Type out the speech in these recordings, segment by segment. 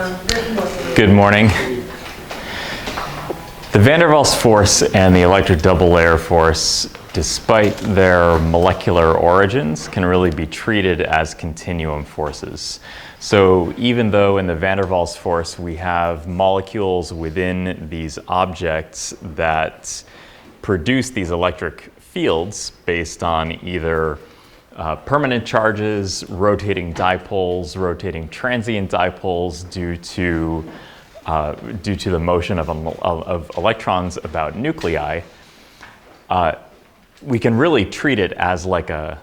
Good morning. The van der Waals force and the electric double layer force, despite their molecular origins, can really be treated as continuum forces. So even though in the van der Waals force we have molecules within these objects that produce these electric fields based on either permanent charges, rotating dipoles, rotating transient dipoles due to the motion of electrons about nuclei, we can really treat it as like a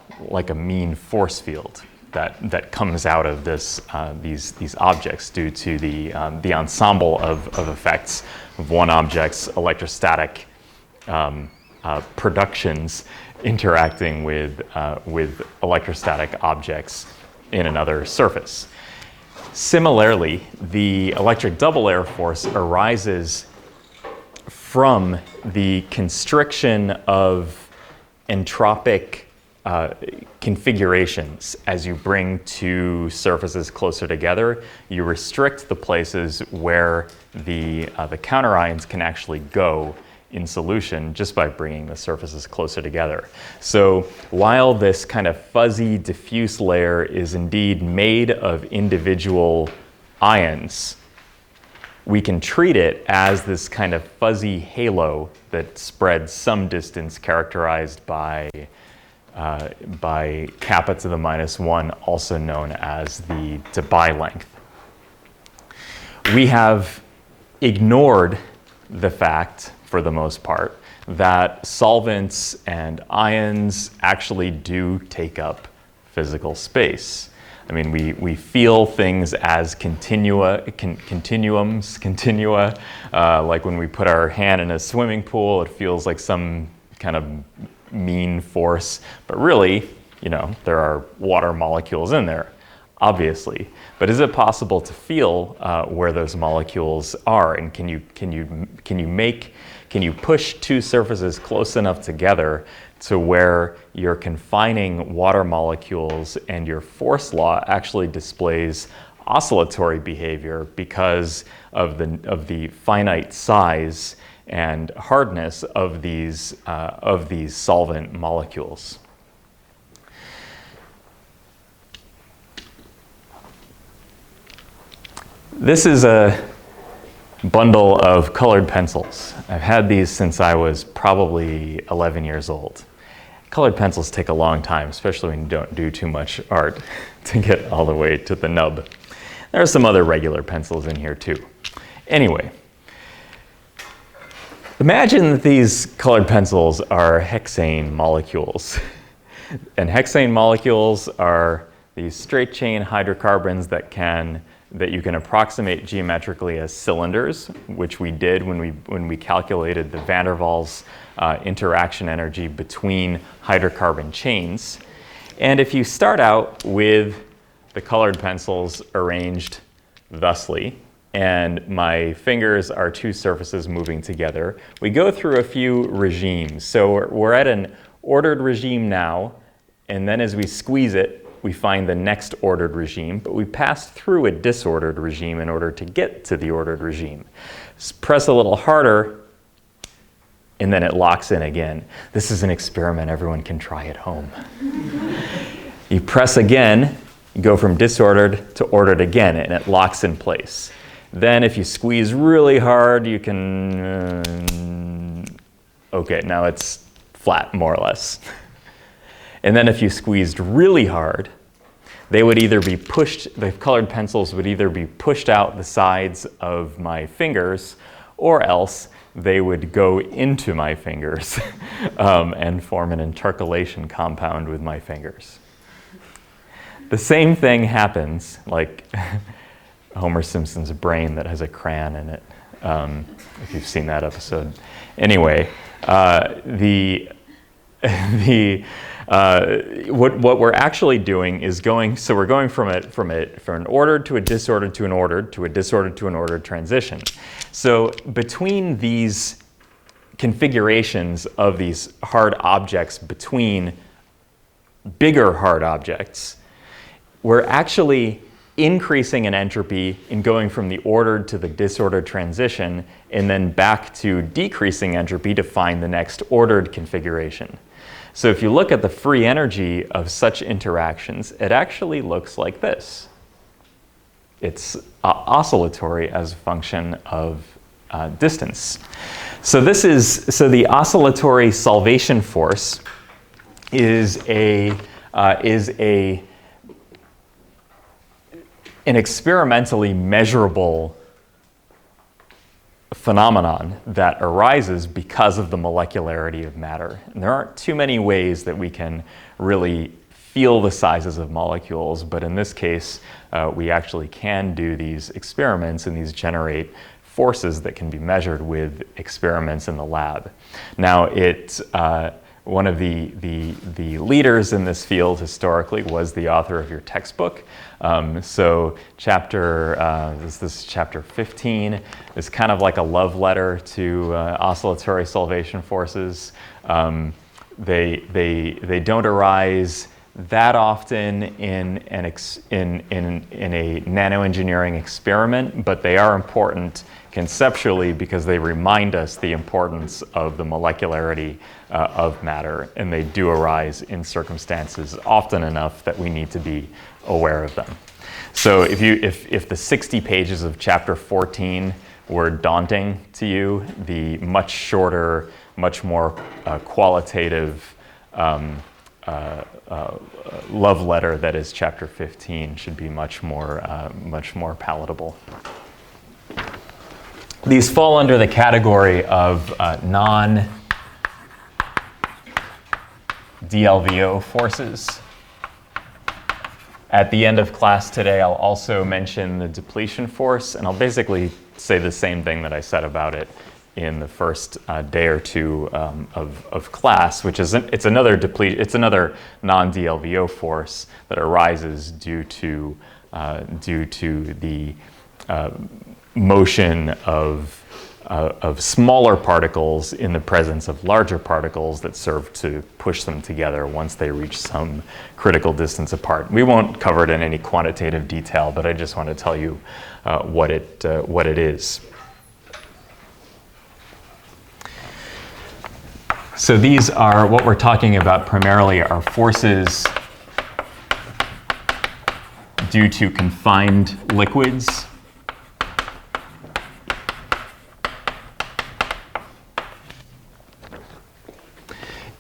mean force field that comes out of these objects due to the ensemble of effects of one object's electrostatic productions interacting with electrostatic objects in another surface. Similarly, the electric double layer force arises from the constriction of entropic configurations. As you bring two surfaces closer together, you restrict the places where the counterions can actually go in solution just by bringing the surfaces closer together. So while this kind of fuzzy diffuse layer is indeed made of individual ions, we can treat it as this kind of fuzzy halo that spreads some distance, characterized by kappa to the -1, also known as the Debye length. We have ignored the fact, for the most part, that solvents and ions actually do take up physical space. I mean, we feel things as continua, like when we put our hand in a swimming pool, it feels like some kind of mean force, but really, there are water molecules in there, obviously. But is it possible to feel where those molecules are, and can you push two surfaces close enough together to where you're confining water molecules and your force law actually displays oscillatory behavior because of the finite size and hardness of these solvent molecules? This is a bundle of colored pencils. I've had these since I was probably 11 years old. Colored pencils take a long time, especially when you don't do too much art, to get all the way to the nub. There are some other regular pencils in here too. Anyway, imagine that these colored pencils are hexane molecules. And hexane molecules are these straight chain hydrocarbons that you can approximate geometrically as cylinders, which we did when we calculated the van der Waals interaction energy between hydrocarbon chains. And if you start out with the colored pencils arranged thusly, and my fingers are two surfaces moving together, we go through a few regimes. So we're at an ordered regime now, and then as we squeeze it, we find the next ordered regime, but we pass through a disordered regime in order to get to the ordered regime. Just press a little harder, and then it locks in again. This is an experiment everyone can try at home. You press again, you go from disordered to ordered again, and it locks in place. Then if you squeeze really hard, you can, okay, now it's flat, more or less. And then if you squeezed really hard, they would either be pushed, the colored pencils would either be pushed out the sides of my fingers, or else they would go into my fingers and form an intercalation compound with my fingers. The same thing happens, like Homer Simpson's brain that has a crayon in it, if you've seen that episode. Anyway, what we're actually doing is we're going from an ordered to a disordered to an ordered to a disordered to an ordered transition. So between these configurations of these hard objects, between bigger hard objects, we're actually increasing in entropy and going from the ordered to the disordered transition, and then back to decreasing entropy to find the next ordered configuration. So if you look at the free energy of such interactions, it actually looks like this. It's oscillatory as a function of distance. So the oscillatory solvation force is an experimentally measurable phenomenon that arises because of the molecularity of matter. And there aren't too many ways that we can really feel the sizes of molecules, but in this case, we actually can do these experiments, and these generate forces that can be measured with experiments in the lab. Now, one of the leaders in this field historically was the author of your textbook. So this is chapter 15. It's kind of like a love letter to oscillatory solvation forces. They don't arise that often in a nanoengineering experiment, but they are important conceptually because they remind us the importance of the molecularity of matter, and they do arise in circumstances often enough that we need to be aware of them. So if the 60 pages of chapter 14 were daunting to you, the much shorter, much more qualitative love letter that is chapter 15 should be much more palatable. These fall under the category of non-DLVO forces. At the end of class today, I'll also mention the depletion force, and I'll basically say the same thing that I said about it in the first day or two of class, which is it's another non-DLVO force that arises due to the motion of smaller particles in the presence of larger particles that serve to push them together once they reach some critical distance apart. We won't cover it in any quantitative detail, but I just want to tell you what it is. So these are what we're talking about primarily are forces due to confined liquids.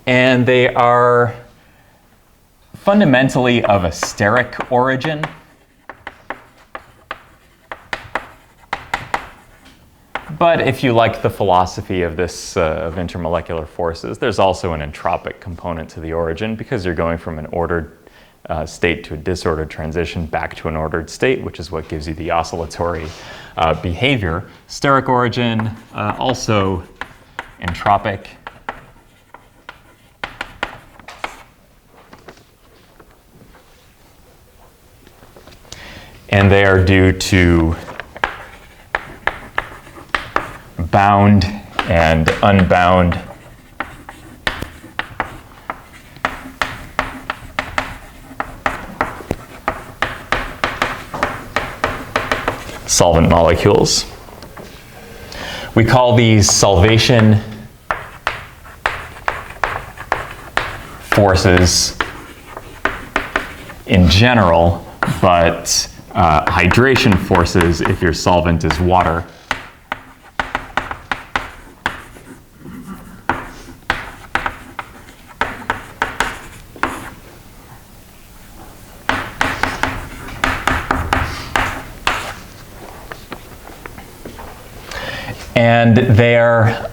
And they are fundamentally of a steric origin. But if you like the philosophy of this, of intermolecular forces, there's also an entropic component to the origin because you're going from an ordered state to a disordered transition back to an ordered state, which is what gives you the oscillatory behavior. Steric origin, also entropic. And they are due to bound and unbound solvent molecules. We call these solvation forces in general, but hydration forces if your solvent is water. And they're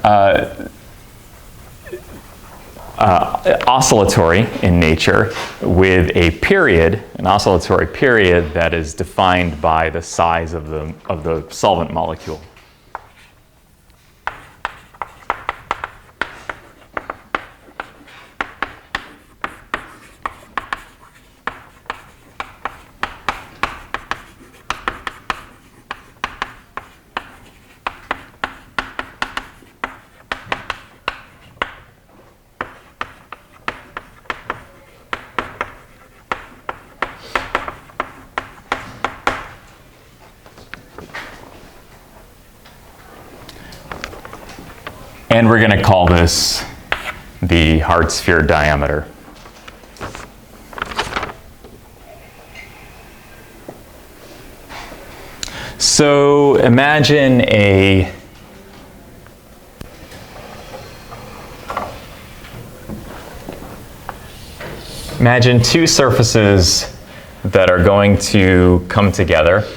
oscillatory in nature with a period, an oscillatory period that is defined by the size of the solvent molecule. And we're going to call this the hard sphere diameter. So imagine two surfaces that are going to come together.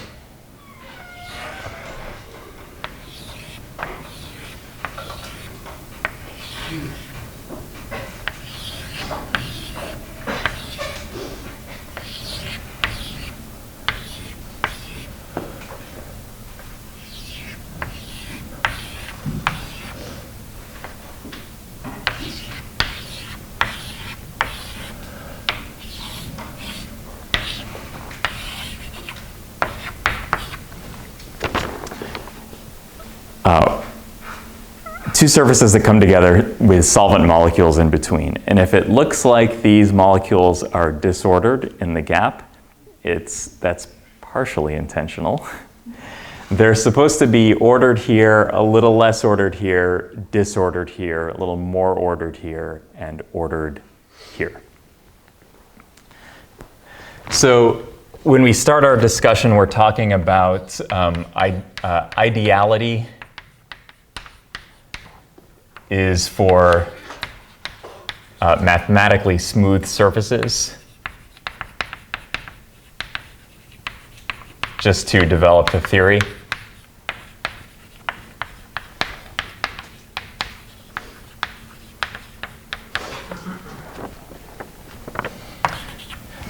Two surfaces that come together with solvent molecules in between. And if it looks like these molecules are disordered in the gap, that's partially intentional. They're supposed to be ordered here, a little less ordered here, disordered here, a little more ordered here, and ordered here. So when we start our discussion, we're talking about ideality is for mathematically smooth surfaces, just to develop the theory.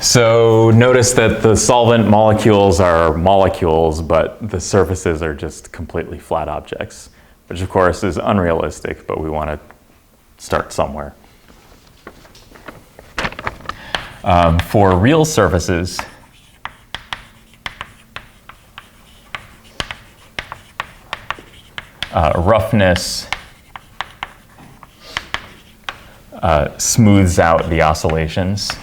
So notice that the solvent molecules are molecules, but the surfaces are just completely flat objects, which of course is unrealistic, but we want to start somewhere. For real surfaces, roughness smooths out the oscillations.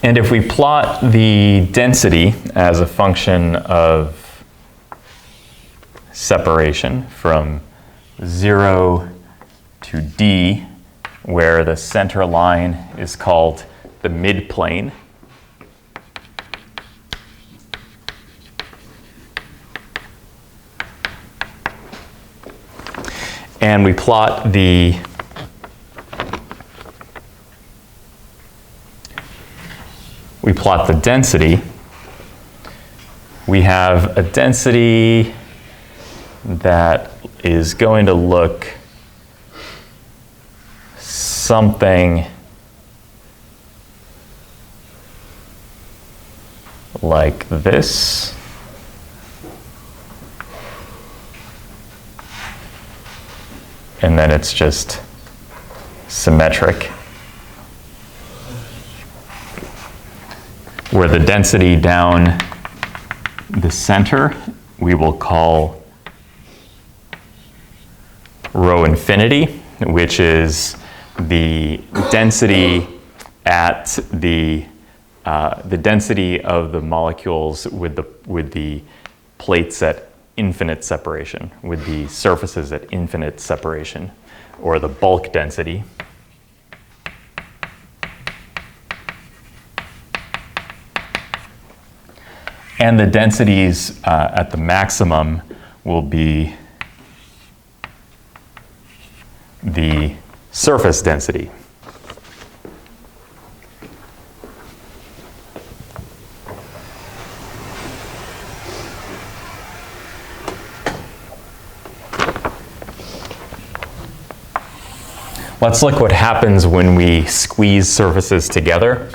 And if we plot the density as a function of separation from 0 to D, where the center line is called the midplane, and we plot the density, we have a density that is going to look something like this. And then it's just symmetric, where the density down the center we will call rho infinity, which is the density at the density of the molecules with the plates at infinite separation, with the surfaces at infinite separation, or the bulk density. And the densities at the maximum will be the surface density. Let's look what happens when we squeeze surfaces together.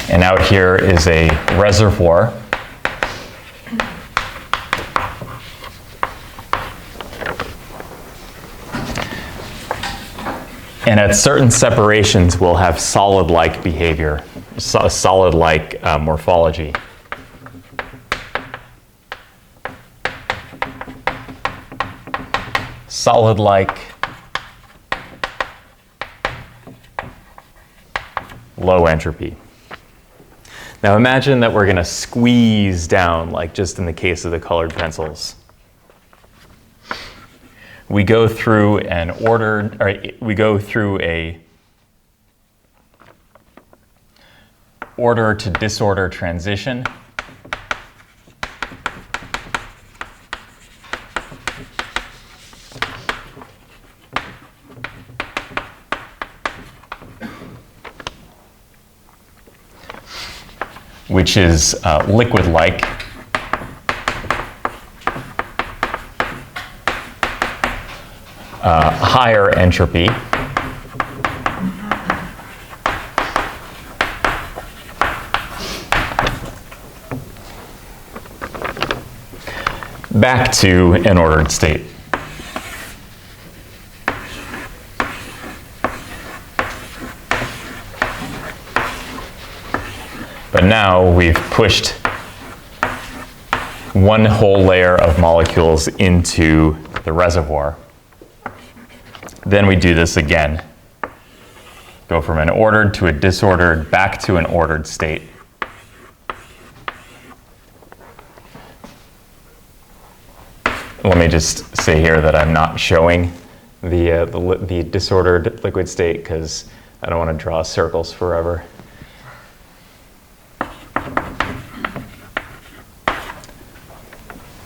And out here is a reservoir. And at certain separations, we'll have solid-like behavior, solid-like morphology. Solid-like, low entropy. Now imagine that we're going to squeeze down, like just in the case of the colored pencils. We go through an ordered, or we go through a order to disorder transition. Which is liquid-like. Higher entropy. Back to an ordered state. But now we've pushed one whole layer of molecules into the reservoir. Then we do this again. Go from an ordered to a disordered, back to an ordered state. Let me just say here that I'm not showing the disordered liquid state because I don't want to draw circles forever.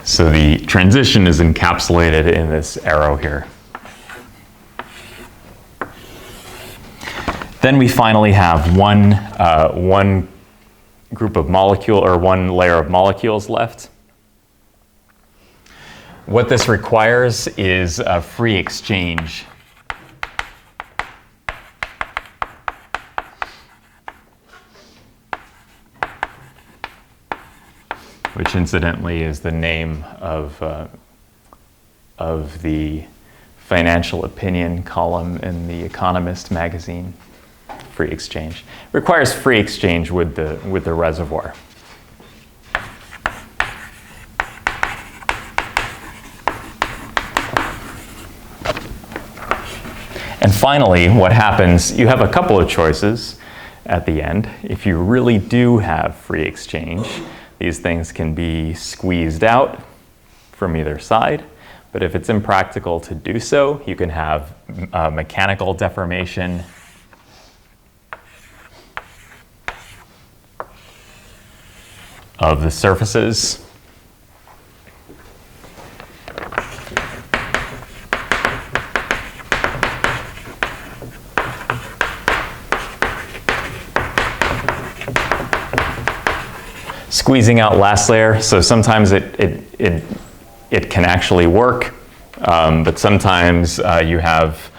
So the transition is encapsulated in this arrow here. Then we finally have one group of molecule, or one layer of molecules left. What this requires is a free exchange. Which incidentally is the name of the financial opinion column in the Economist magazine. Free exchange. It requires free exchange with the reservoir. And finally, what happens, you have a couple of choices at the end. If you really do have free exchange, these things can be squeezed out from either side. But if it's impractical to do so, you can have mechanical deformation of the surfaces. Squeezing out last layer, so sometimes it can actually work, but sometimes you have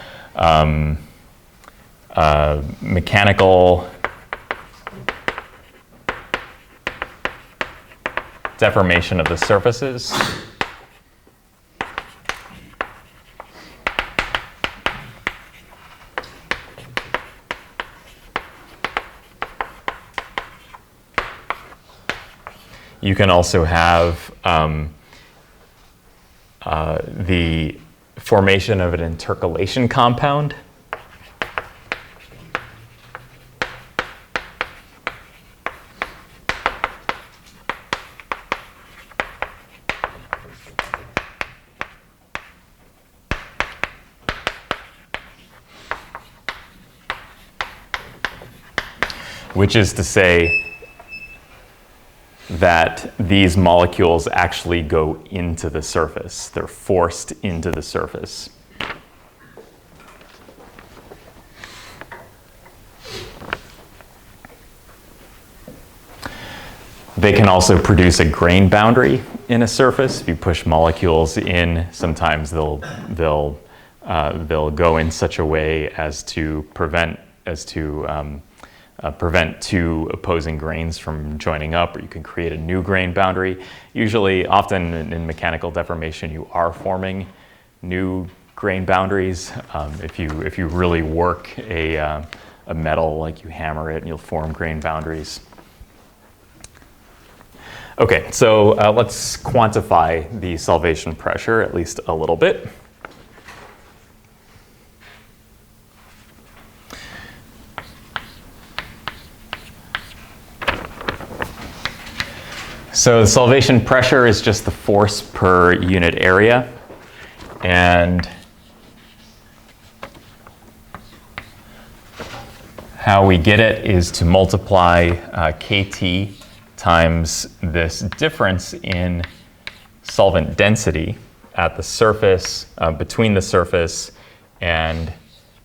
mechanical deformation of the surfaces. You can also have the formation of an intercalation compound. Which is to say that these molecules actually go into the surface. They're forced into the surface. They can also produce a grain boundary in a surface. If you push molecules in, sometimes they'll go in such a way as to prevent two opposing grains from joining up, or you can create a new grain boundary. Usually, often in mechanical deformation, you are forming new grain boundaries. If you really work a metal, like you hammer it, and you'll form grain boundaries. Okay, so let's quantify the solvation pressure at least a little bit. So the solvation pressure is just the force per unit area, and how we get it is to multiply kT times this difference in solvent density at the surface, between the surface and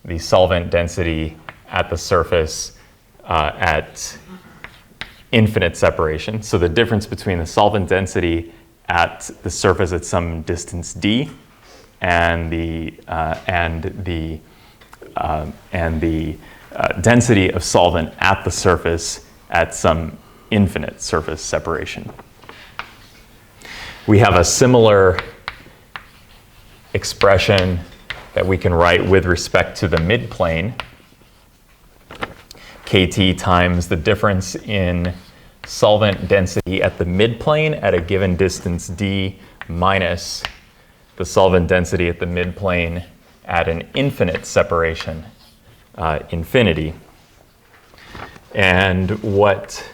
the solvent density at the surface at infinite separation. So the difference between the solvent density at the surface at some distance d and the density of solvent at the surface at some infinite surface separation. We have a similar expression that we can write with respect to the midplane. kT times the difference in solvent density at the midplane at a given distance d minus the solvent density at the midplane at an infinite separation, infinity. And what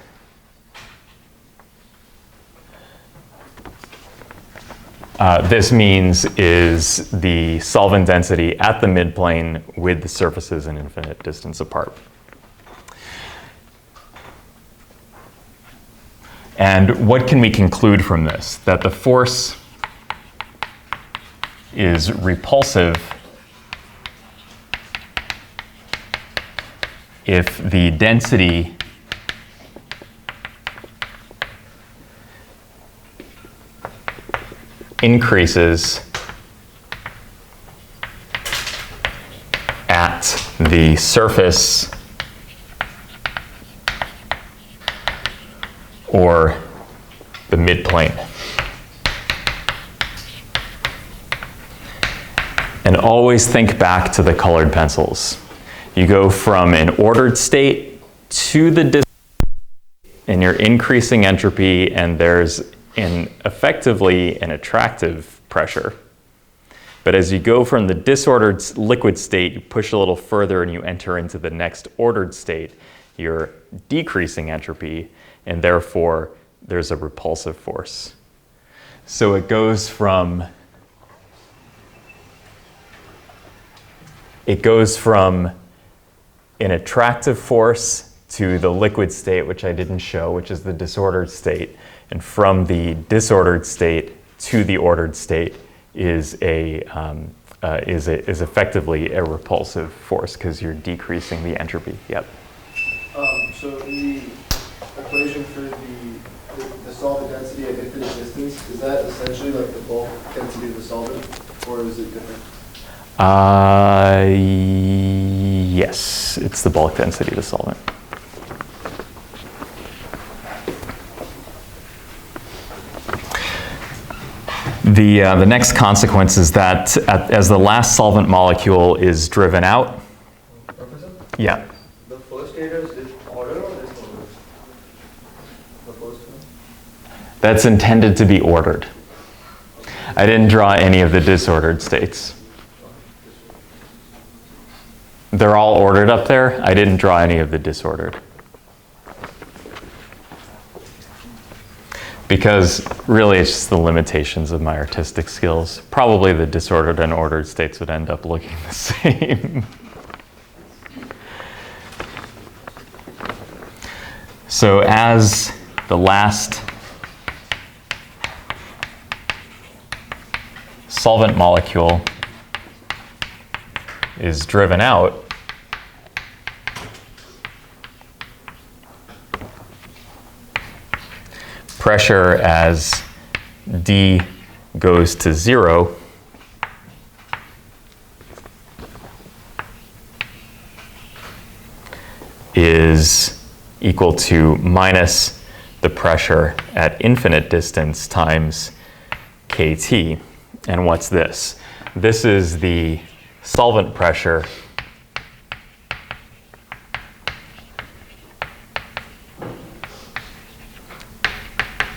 this means is the solvent density at the midplane with the surfaces an infinite distance apart. And what can we conclude from this? That the force is repulsive if the density increases at the surface or the midplane. And always think back to the colored pencils. You go from an ordered state to the disordered state, and you're increasing entropy, and there's effectively an attractive pressure. But as you go from the disordered liquid state, you push a little further and you enter into the next ordered state, you're decreasing entropy, and therefore there's a repulsive force. So it goes from an attractive force to the liquid state, which I didn't show, which is the disordered state. And from the disordered state to the ordered state is effectively a repulsive force because you're decreasing the entropy. Yep. So in the equation for the solvent density at infinite distance, is that essentially like the bulk density of the solvent, or is it different? Yes, it's the bulk density of the solvent. The next consequence is that as the last solvent molecule is driven out. Professor? Yeah. The first state is order or disorder? The first one? That's intended to be ordered. I didn't draw any of the disordered states. They're all ordered up there. I didn't draw any of the disordered. Because really it's just the limitations of my artistic skills. Probably the disordered and ordered states would end up looking the same. So as the last solvent molecule is driven out, pressure as D goes to 0 is equal to minus the pressure at infinite distance times kT. And what's this? this is the solvent pressure.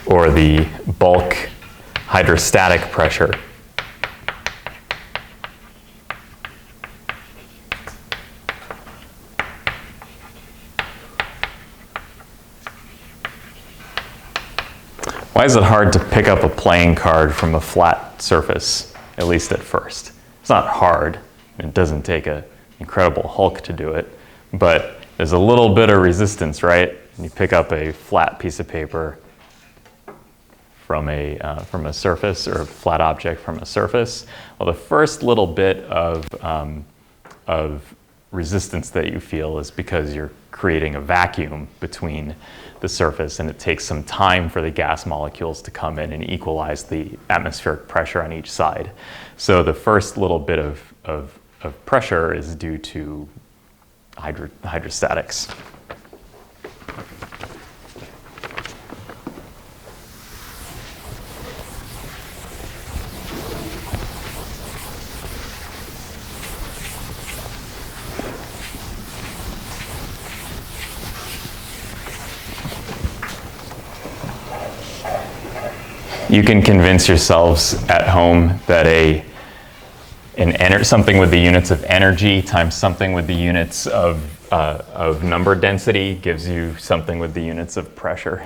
Or the bulk hydrostatic pressure. Why is it hard to pick up a playing card from a flat surface, at least at first? It's not hard. It doesn't take an incredible hulk to do it, but there's a little bit of resistance, right? You pick up a flat piece of paper from a surface, or a flat object from a surface. Well, the first little bit of resistance that you feel is because you're creating a vacuum between the surface, and it takes some time for the gas molecules to come in and equalize the atmospheric pressure on each side. So the first little bit of pressure is due to hydrostatics. You can convince yourselves at home that something with the units of energy times something with the units of number density gives you something with the units of pressure.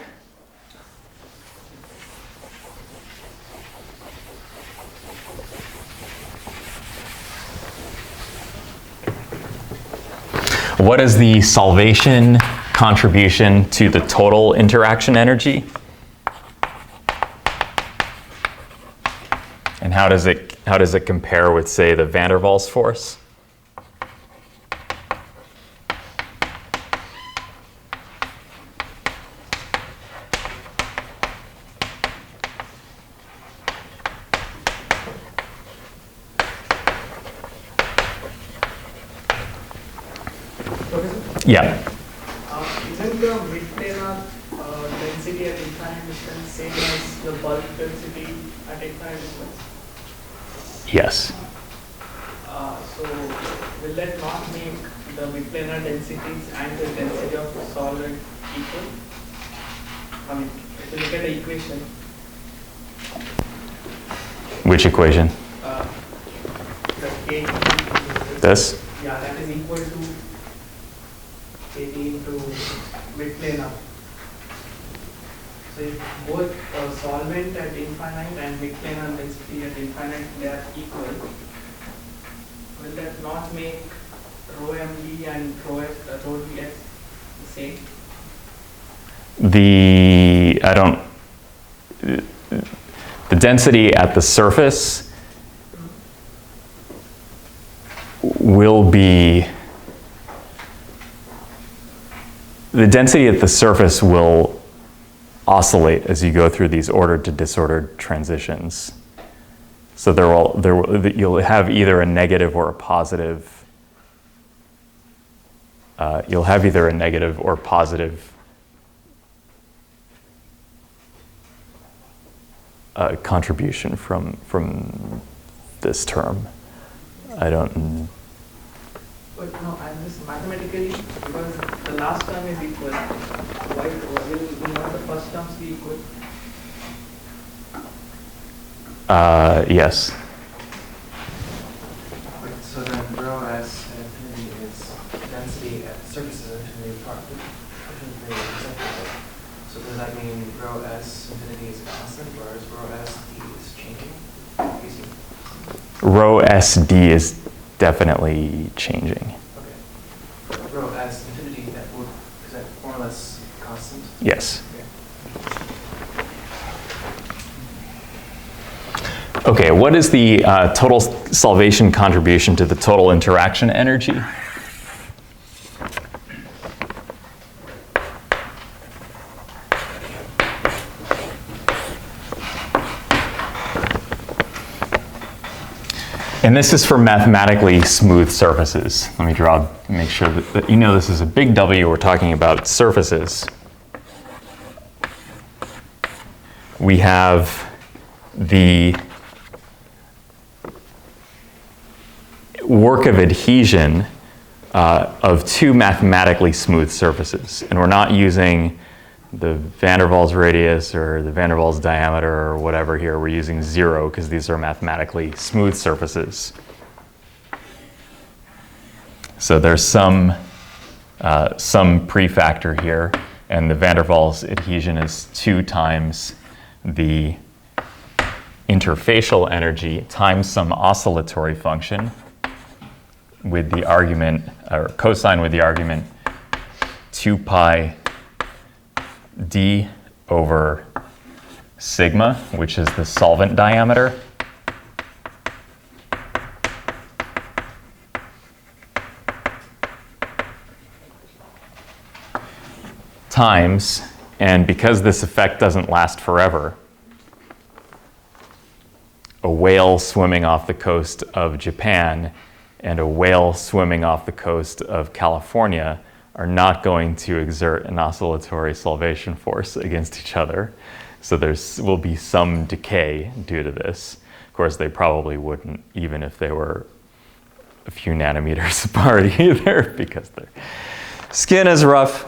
What is the solvation contribution to the total interaction energy? And how does it compare with, say, the van der Waals force? Yeah. Isn't the mid-planar density at infinite distance same as the bulk density at infinite distance? Yes. So will that not make the mid-planar densities and the density of the solvent equal? I mean, if you look at the equation. Which equation? The K. This? Yeah, that is equal to KT into mid-planar. So if both solvent at infinite and mid-planar density at infinite, they are equal, will that not make rho mv and rho ds the same? The density at the surface will be, the density at the surface will oscillate as you go through these ordered to disordered transitions. So you'll have either a negative or a positive. You'll have either a negative or positive contribution from this term. I don't. But no, I'm just mathematically, because the last term is equal. Why will not the first terms be equal? Yes. Wait, so then rho s at infinity is density at surfaces at infinity part. So does that mean rho s infinity is constant, whereas rho s d is changing? Rho SD is definitely changing. Okay. But rho s infinity, is that more or less constant? Yes. Okay. Okay, what is the total solvation contribution to the total interaction energy? And this is for mathematically smooth surfaces. Let me draw, make sure that you know this is a big W. We're talking about surfaces. We have the work of adhesion of two mathematically smooth surfaces. And we're not using the van der Waals radius or the van der Waals diameter or whatever here. We're using 0 because these are mathematically smooth surfaces. So there's some prefactor here, and the van der Waals adhesion is 2 times the interfacial energy times some oscillatory function with the argument, or cosine with the argument 2 pi d over sigma, which is the solvent diameter, times, and because this effect doesn't last forever, a whale swimming off the coast of Japan and a whale swimming off the coast of California are not going to exert an oscillatory solvation force against each other. So there will be some decay due to this. Of course, they probably wouldn't, even if they were a few nanometers apart either, because their skin is rough.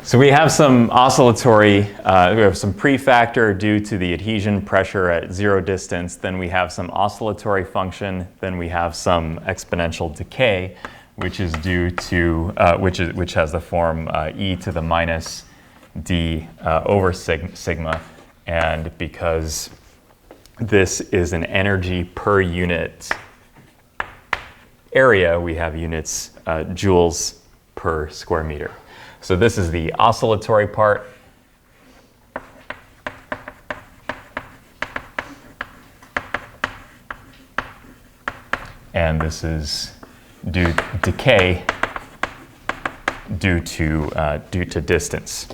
So we have some oscillatory, we have some prefactor due to the adhesion pressure at 0 distance, then we have some oscillatory function, then we have some exponential decay, which is due to, which has the form e to the minus d over sigma, and because this is an energy per unit area, we have units joules per square meter. So this is the oscillatory part. And this is decay due to distance.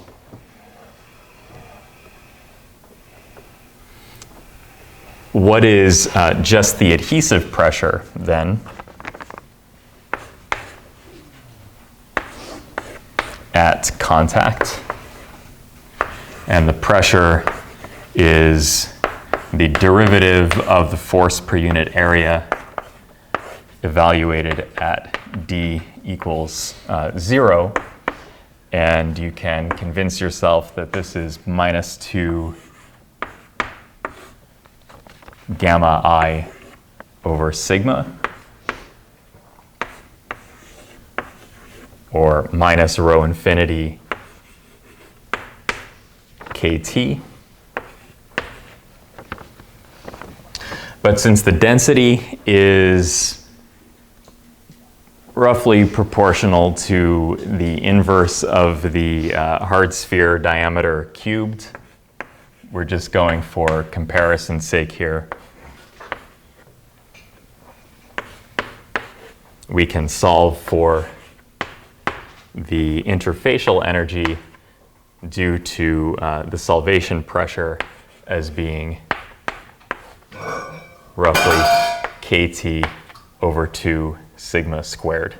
What is just the adhesive pressure then? At contact, and the pressure is the derivative of the force per unit area evaluated at d equals 0, and you can convince yourself that this is minus 2 gamma I over sigma, or minus rho infinity kT. But since the density is roughly proportional to the inverse of the hard sphere diameter cubed, we're just going for comparison's sake here. We can solve for the interfacial energy due to the solvation pressure as being roughly kT over 2 sigma squared.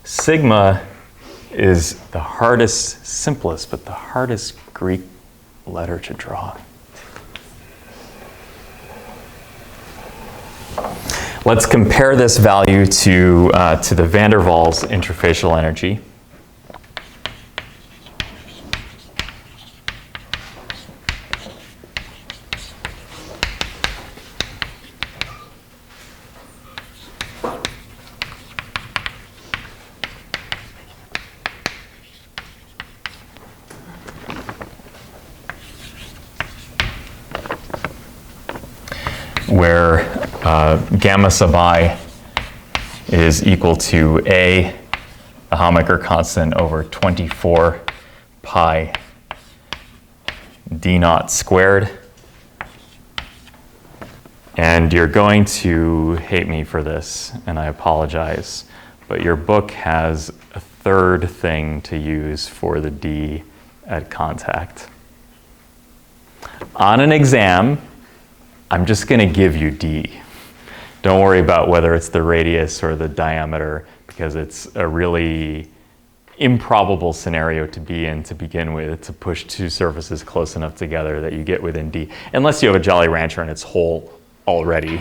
Sigma is the hardest, simplest, but the hardest Greek letter to draw. Let's compare this value to the van der Waals interfacial energy. Where gamma sub I is equal to A, the Hamaker constant, over 24 pi d naught squared. And you're going to hate me for this, and I apologize, but your book has a third thing to use for the d at contact. On an exam, I'm just going to give you d. Don't worry about whether it's the radius or the diameter, because it's a really improbable scenario to be in to begin with, to push two surfaces close enough together that you get within D, unless you have a Jolly Rancher and it's whole already,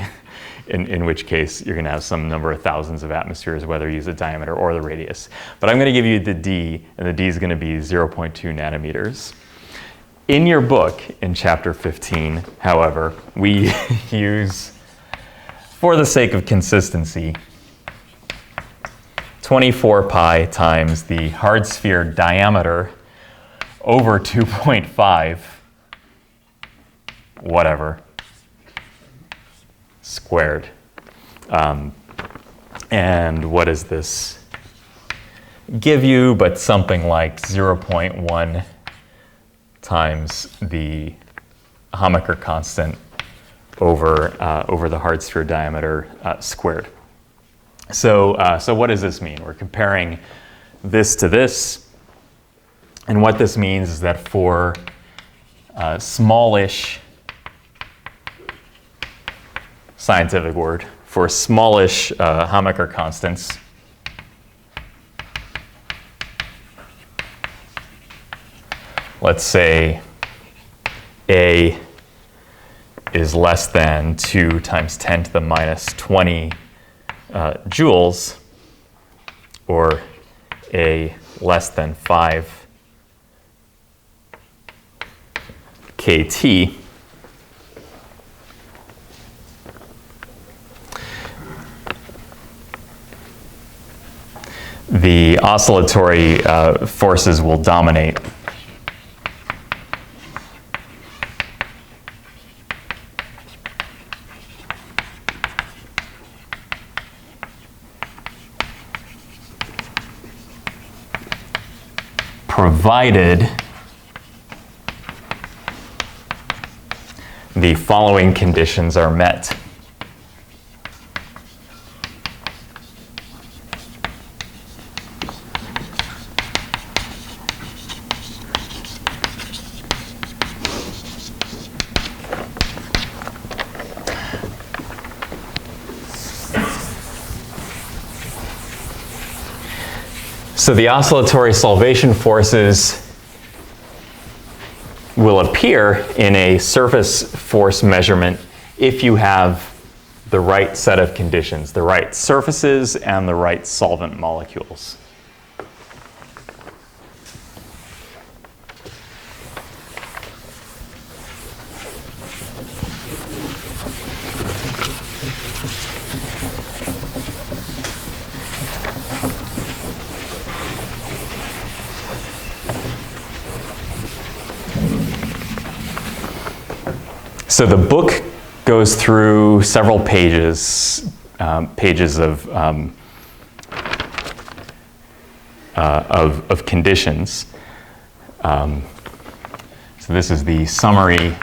in which case you're going to have some number of thousands of atmospheres, whether you use the diameter or the radius. But I'm going to give you the D, and the D is going to be 0.2 nanometers. In your book, in chapter 15, however, we use, for the sake of consistency, 24 pi times the hard sphere diameter over 2.5, whatever, squared. And what does this give you but something like 0.1 times the Hamaker constant over the hard sphere diameter squared. So what does this mean? We're comparing this to this, and what this means is that for smallish, scientific word, for smallish Hamaker constants, let's say A is less than 2 times 10 to the minus 20 joules, or A less than 5 kT, the oscillatory forces will dominate. Provided the following conditions are met. So the oscillatory solvation forces will appear in a surface force measurement if you have the right set of conditions, the right surfaces and the right solvent molecules. So the book goes through several pages of conditions. So this is the summary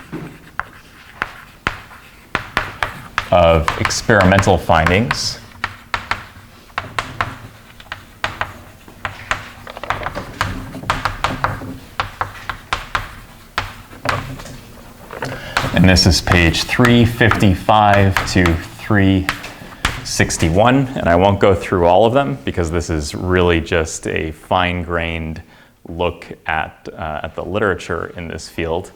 of experimental findings. And this is page 355 to 361. And I won't go through all of them because this is really just a fine-grained look at the literature in this field,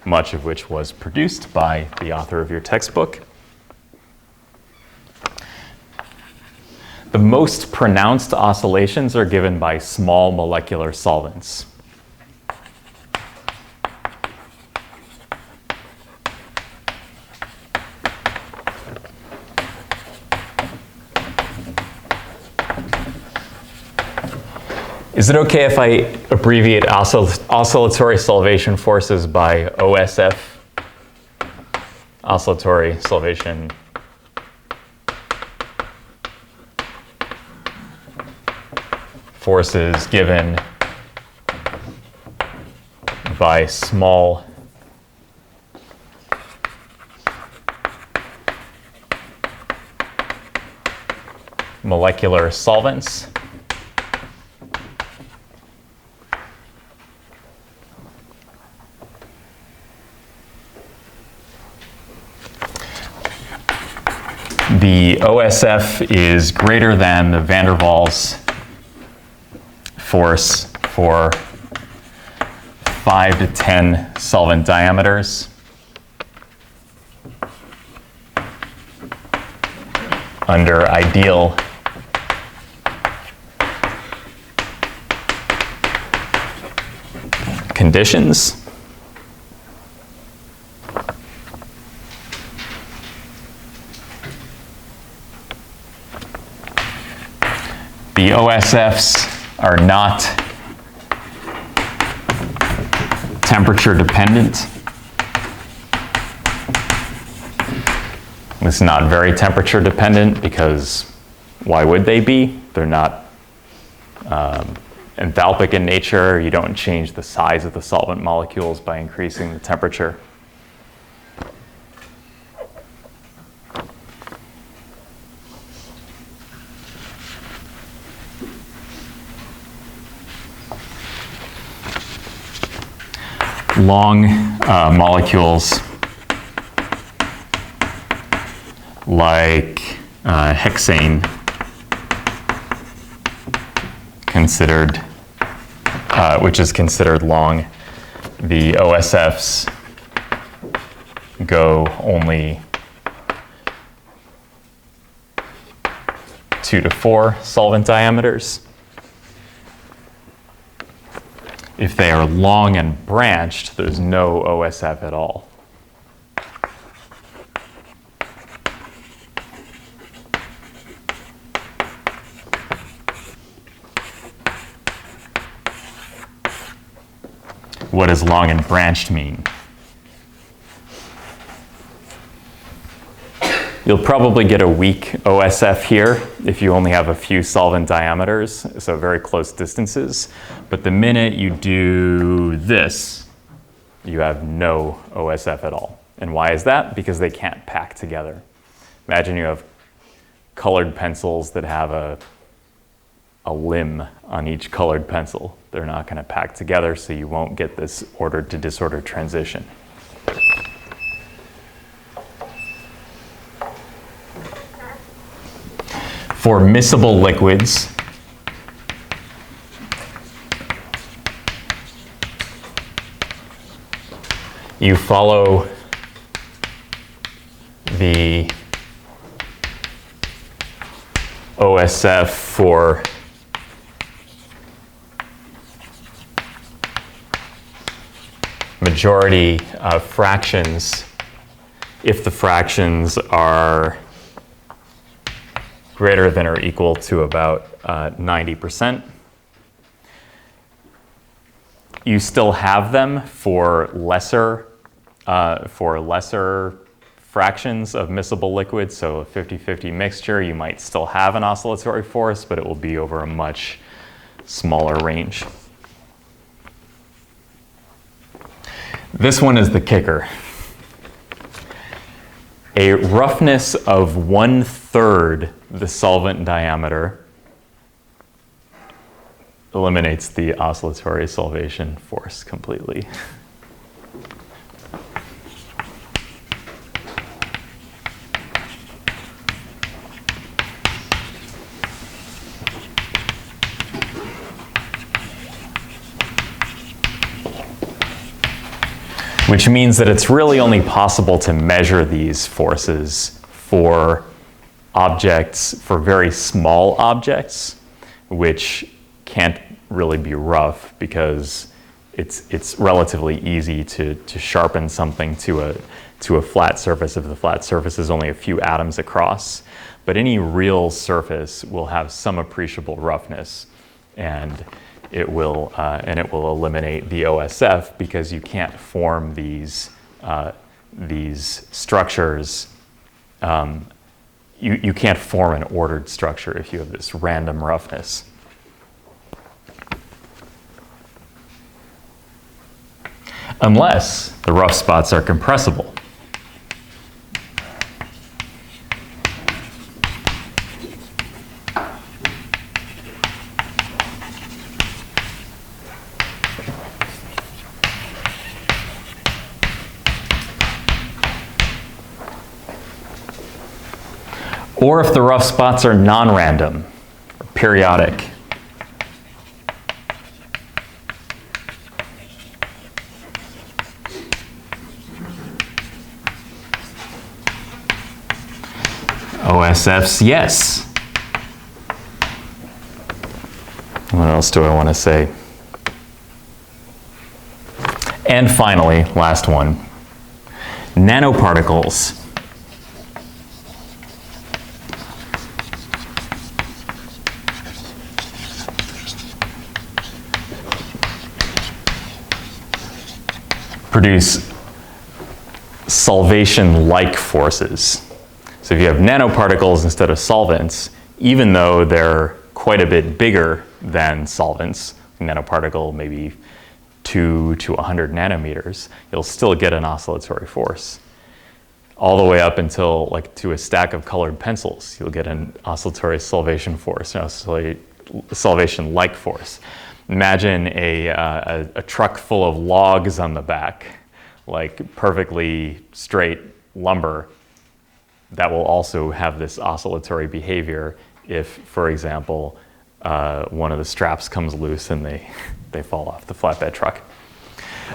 much of which was produced by the author of your textbook. The most pronounced oscillations are given by small molecular solvents. Is it okay if I abbreviate oscillatory solvation forces by OSF? Oscillatory solvation forces given by small molecular solvents. The OSF is greater than the van der Waals force for 5 to 10 solvent diameters. Under ideal conditions. The OSFs are not temperature dependent. It's not very temperature dependent because why would they be? They're not enthalpic in nature. You don't change the size of the solvent molecules by increasing the temperature. Long molecules like hexane considered, which is considered long. The OSFs go only 2 to 4 solvent diameters. If they are long and branched, there's no OSF at all. What does long and branched mean? You'll probably get a weak OSF here if you only have a few solvent diameters, so very close distances. But the minute you do this, you have no OSF at all. And why is that? Because they can't pack together. Imagine you have colored pencils that have a limb on each colored pencil. They're not going to pack together, so you won't get this ordered to disordered transition. For miscible liquids, you follow the OSF for majority fractions if the fractions are greater than or equal to about 90%. You still have them for lesser fractions of miscible liquids, so a 50-50 mixture, you might still have an oscillatory force, but it will be over a much smaller range. This one is the kicker. A roughness of 1/3 the solvent diameter eliminates the oscillatory solvation force completely. Which means that it's really only possible to measure these forces for objects, for very small objects, which can't really be rough because it's relatively easy to sharpen something to a flat surface if the flat surface is only a few atoms across. But any real surface will have some appreciable roughness, and it will eliminate the OSF because you can't form these structures. You can't form an ordered structure if you have this random roughness. Unless the rough spots are compressible. Or if the rough spots are non-random, or periodic. OSFs, yes. What else do I want to say? And finally, last one, nanoparticles. Produce solvation-like forces. So if you have nanoparticles instead of solvents, even though they're quite a bit bigger than solvents, nanoparticle maybe 2 to 100 nanometers, you'll still get an oscillatory force. All the way up until like to a stack of colored pencils, you'll get an oscillatory solvation force, an solvation-like force. Imagine a truck full of logs on the back, like perfectly straight lumber, that will also have this oscillatory behavior if, for example, one of the straps comes loose and they fall off the flatbed truck.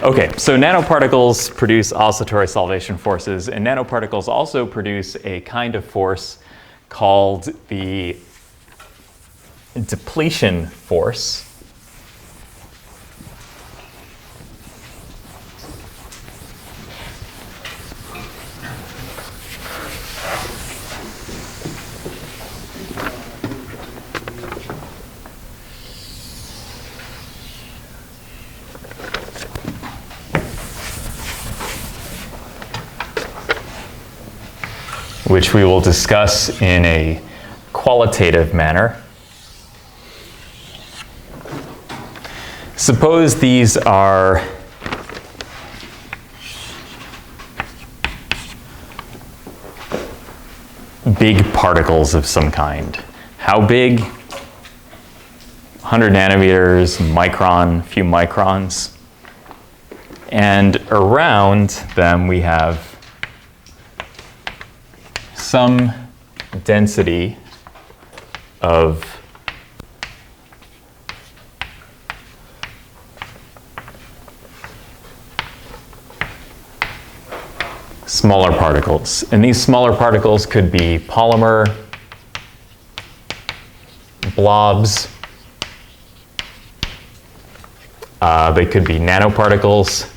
Okay, so nanoparticles produce oscillatory solvation forces, and nanoparticles also produce a kind of force called the depletion force. Which we will discuss in a qualitative manner. Suppose these are big particles of some kind. How big? 100 nanometers, micron, few microns. And around them we have some density of smaller particles. And these smaller particles could be polymer, blobs, they could be nanoparticles.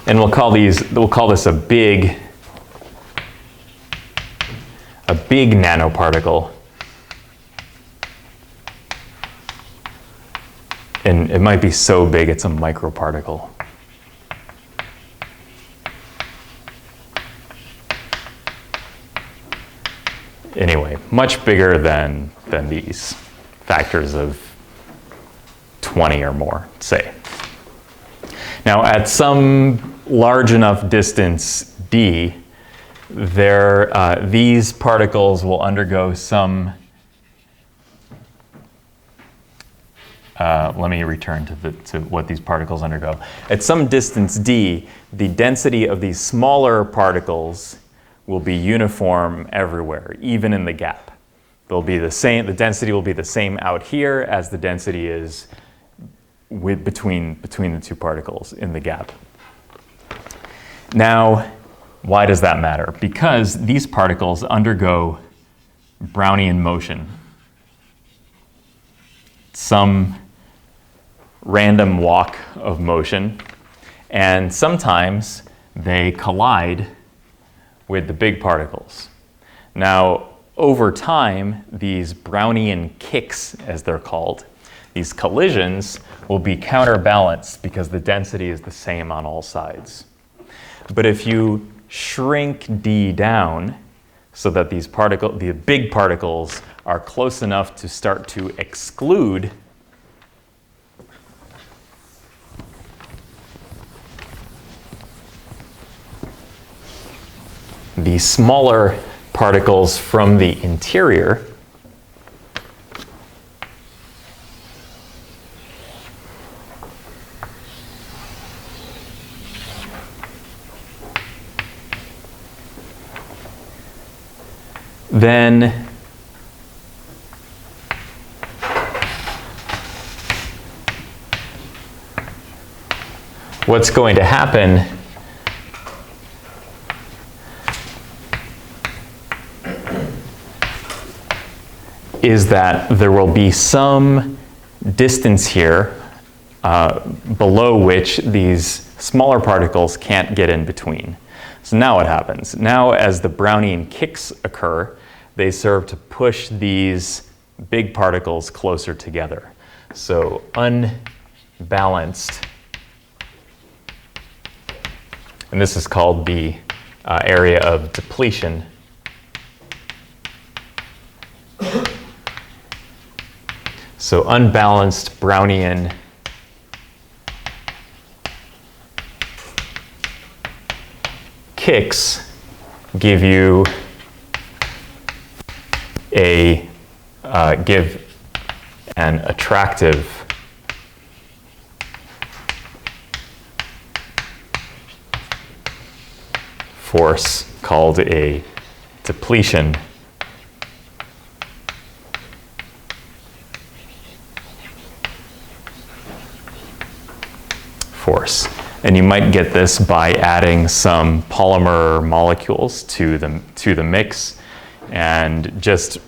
And we'll call this a big nanoparticle. And it might be so big it's a microparticle. Anyway, much bigger than these, factors of 20 or more, say. Now, at some large enough distance d, these particles will undergo some. Let me return to what these particles undergo. At some distance d, the density of these smaller particles will be uniform everywhere, even in the gap. They'll be the same. The density will be the same out here as the density is between the two particles in the gap. Now, why does that matter? Because these particles undergo Brownian motion. Some random walk of motion, and sometimes they collide with the big particles. Now, over time, these Brownian kicks, as they're called, these collisions will be counterbalanced because the density is the same on all sides. But if you shrink d down so that the big particles are close enough to start to exclude the smaller particles from the interior, then what's going to happen is that there will be some distance here below which these smaller particles can't get in between. So now what happens? Now as the Brownian kicks occur, they serve to push these big particles closer together. So unbalanced, and this is called the area of depletion. So unbalanced Brownian kicks give you give an attractive force called a depletion force. And you might get this by adding some polymer molecules to the mix, and just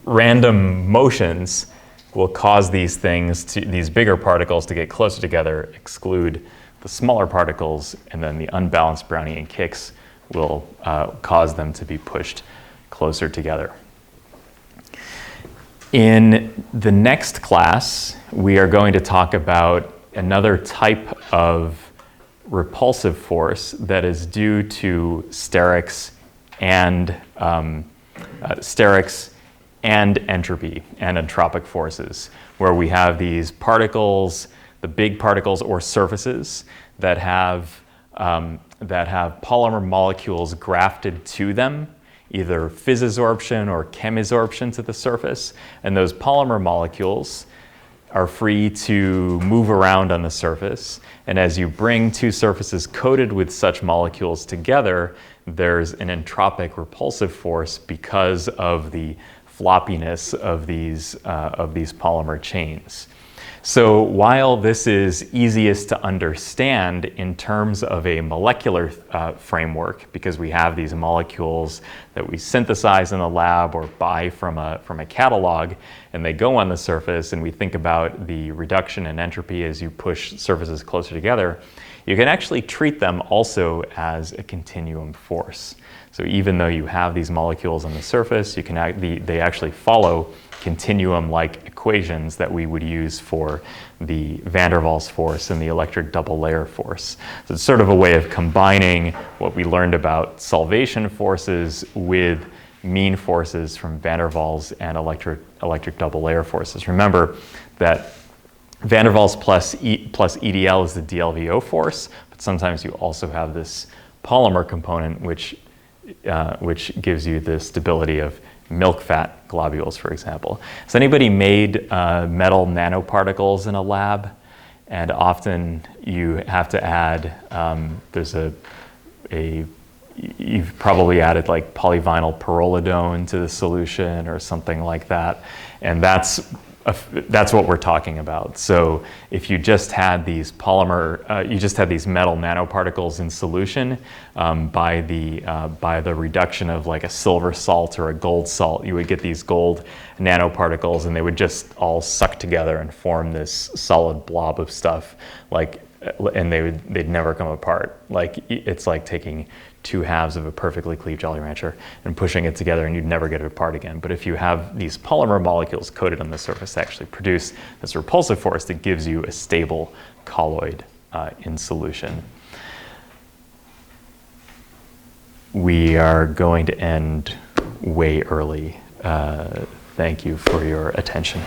random motions will cause these bigger particles to get closer together, exclude the smaller particles, and then the unbalanced Brownian kicks will cause them to be pushed closer together. In the next class, we are going to talk about another type of repulsive force that is due to sterics and entropy and entropic forces, where we have these particles, the big particles or surfaces that have polymer molecules grafted to them, either physisorption or chemisorption to the surface, and those polymer molecules are free to move around on the surface. And as you bring two surfaces coated with such molecules together, there's an entropic repulsive force because of the floppiness of these polymer chains. So while this is easiest to understand in terms of a molecular framework, because we have these molecules that we synthesize in the lab or buy from a catalog, and they go on the surface, and we think about the reduction in entropy as you push surfaces closer together, you can actually treat them also as a continuum force. So even though you have these molecules on the surface, they actually follow continuum-like equations that we would use for the van der Waals force and the electric double layer force. So it's sort of a way of combining what we learned about solvation forces with mean forces from van der Waals and electric double layer forces. Remember that van der Waals plus EDL is the DLVO force, but sometimes you also have this polymer component which gives you the stability of milk fat globules, for example. Has anybody made metal nanoparticles in a lab? And often you have to add, you've probably added like polyvinyl pyrrolidone to the solution or something like that. And that's what we're talking about. So if you just had these metal nanoparticles in solution, by the reduction of like a silver salt or a gold salt, you would get these gold nanoparticles, and they would just all suck together and form this solid blob of stuff, and they'd never come apart. It's like taking two halves of a perfectly cleaved Jolly Rancher and pushing it together, and you'd never get it apart again. But if you have these polymer molecules coated on the surface, they actually produce this repulsive force that gives you a stable colloid in solution. We are going to end way early. Thank you for your attention.